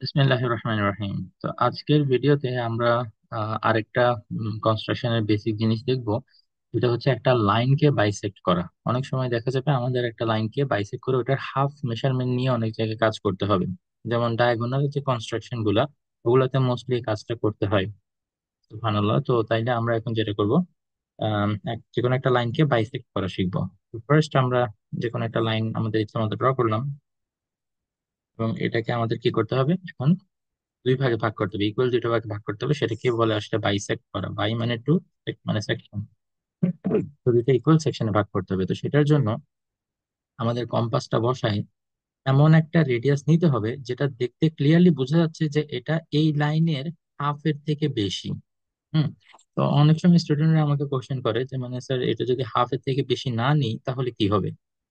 বিসমিল্লাহির রহমানির রহিম। তো আজকের ভিডিওতে আমরা আরেকটা কনস্ট্রাকশনের বেসিক জিনিস দেখব। যেটা হচ্ছে একটা লাইনকে বাইসেক্ট করা। অনেক সময় দেখা যাবে আমাদের একটা লাইনকে বাইসেক্ট করে ওটার হাফ মেজারমেন্ট নিয়ে অনেক জায়গায় কাজ করতে হবে। যেমন ডায়াগোনাল যে কনস্ট্রাকশন গুলা, ওগুলাতে মোস্টলি কাজটা করতে হয়। সুবহানাল্লাহ। তো তাইলে আমরা এখন যেটা করব, যে কোনো একটা লাইনকে বাইসেক্ট করা শিখবো। তো ফার্স্ট আমরা যে কোনো একটা লাইন আমাদের ইচ্ছা মতো ড্র করলাম, এবং এটাকে আমাদের কি করতে হবে এখন, দুই ভাগে ভাগ করতে হবে, ইকুয়াল দুটো ভাগে ভাগ করতে হবে। সেটাকে বলে আসলে বাইসেক্ট করা। বাই মানে টু, সেক্ট মানে সেকশন। তো দুইটা ইকুয়াল সেকশনে ভাগ করতে হবে। তো সেটার জন্য আমাদের কম্পাসটা বসায় এমন একটা রেডিয়াস নিতে হবে যেটা দেখতে ক্লিয়ারলি বোঝা যাচ্ছে যে এটা এই লাইনের হাফের থেকে বেশি। হুম। তো অনেক সময় স্টুডেন্টরা আমাকে কোশ্চেন করে যে মানে স্যার, এটা যদি হাফের থেকে বেশি না নিই তাহলে কি হবে?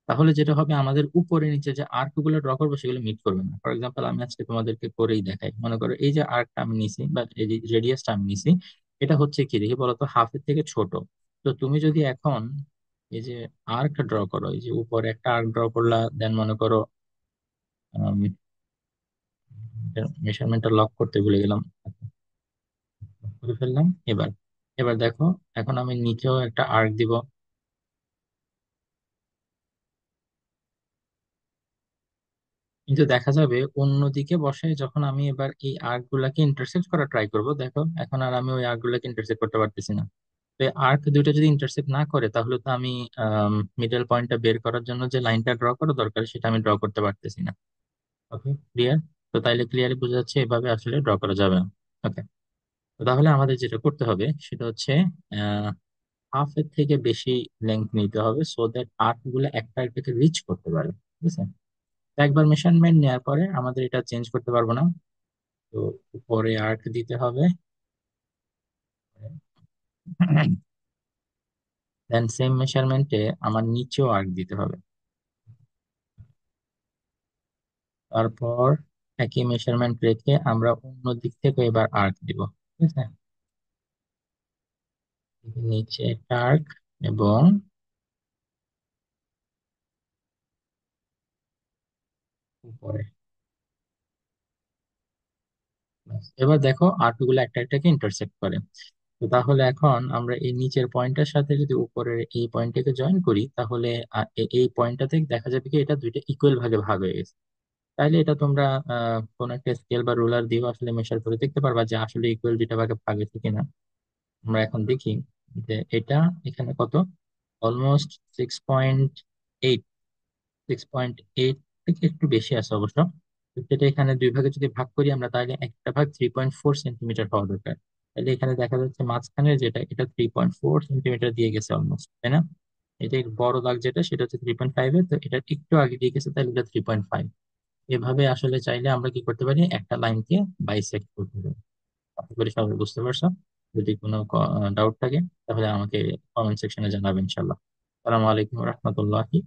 তাহলে যেটা হবে, আমাদের উপরে নিচে যে আর্ক গুলো ড্র করবো সেগুলো মিট করবে না। ফর এক্সাম্পল, আমি আজকে তোমাদেরকে করেই দেখাই। মনে করো এই যে আর্কটা আমি নিছি বা এই যে রেডিয়াসটা আমি নিছি, এটা হচ্ছে কি দেখি বলতো, হাফের থেকে ছোট। তো তুমি যদি এখন এই যে আর্ক ড্র করো, এই যে উপরে একটা আর্ক ড্র করলা, দেন মনে করো মেশারমেন্টটা লক করতে ভুলে গেলাম, করে ফেললাম। এবার এবার দেখো, এখন আমি নিচেও একটা আর্ক দিব। কিন্তু দেখা যাবে অন্যদিকে বসে যখন আমি এবার এই আর্ক গুলাকে ইন্টারসেক্ট করা ট্রাই করব, দেখো এখন আর আমি ওই আর্ক গুলাকে ইন্টারসেক্ট করতে পারতেছি না। তো এই আর্ক দুইটা যদি ইন্টারসেক্ট না করে, তাহলে তো আমি মিডল পয়েন্টটা বের করার জন্য যে লাইনটা ড্র করা দরকার সেটা আমি ড্র করতে পারতেছি না। ওকে, ক্লিয়ার? তো তাইলে ক্লিয়ারলি বোঝা যাচ্ছে এভাবে আসলে ড্র করা যাবে না। ওকে। তো তাহলে আমাদের যেটা করতে হবে সেটা হচ্ছে হাফ এর থেকে বেশি লেন্থ নিতে হবে, সো দ্যাট আর্ক গুলো একটা আরেকটাকে রিচ করতে পারে। ঠিক আছে? তো একবার মেশারমেন্ট নেওয়ার পরে আমাদের এটা চেঞ্জ করতে পারবো না। তো উপরে আর্ক দিতে হবে, দেন সেম মেশারমেন্টে আমার নিচেও আর্ক দিতে হবে। তারপর একই মেশারমেন্ট রেখে আমরা অন্য দিক থেকে এবার আর্ক দিব। ঠিক আছে? নিচে একটা আর্ক এবং উপরে। ব্যাস। এবার দেখো আর্ক গুলো একটা একটাকে ইন্টারসেক্ট করে। তো তাহলে এখন আমরা এই নিচের পয়েন্টের সাথে যদি উপরের এই পয়েন্টটাকে জয়েন করি, তাহলে এই পয়েন্টটা থেকে দেখা যাবে কি এটা দুইটা ইকুয়াল ভাগে ভাগ হয়ে গেছে। তাইলে এটা তোমরা কোন একটা স্কেল বা রুলার দিয়ে আসলে মেশার করে দেখতে পারবা যে আসলে ইকুয়াল দুইটা ভাগে ভাগ হয়েছে কিনা। আমরা এখন দেখি যে এটা এখানে কত, অলমোস্ট 6.8। 6.8 থেকে একটু বেশি আছে অবশ্য। তো সেটা এখানে দুই ভাগে যদি ভাগ করি আমরা, তাহলে একটা ভাগ 3.4 সেন্টিমিটার হওয়া দরকার। তাহলে এখানে দেখা যাচ্ছে মাঝখানে যেটা, এটা 3.4 সেন্টিমিটার দিয়ে গেছে অলমোস্ট, তাই না? এটা এর বড় দাগ যেটা, সেটা হচ্ছে 3.5 এর, তো এটা একটু আগে দিয়ে গেছে, তাহলে এটা 3.5। এভাবে আসলে চাইলে আমরা কি করতে পারি, একটা লাইনকে বাইসেক্ট করতে পারি। আশা করি সবাই বুঝতে পারছো। যদি কোনো ডাউট থাকে তাহলে আমাকে কমেন্ট সেকশনে জানাবেন ইনশাল্লাহ। আসসালামু আলাইকুম রহমতুল্লাহি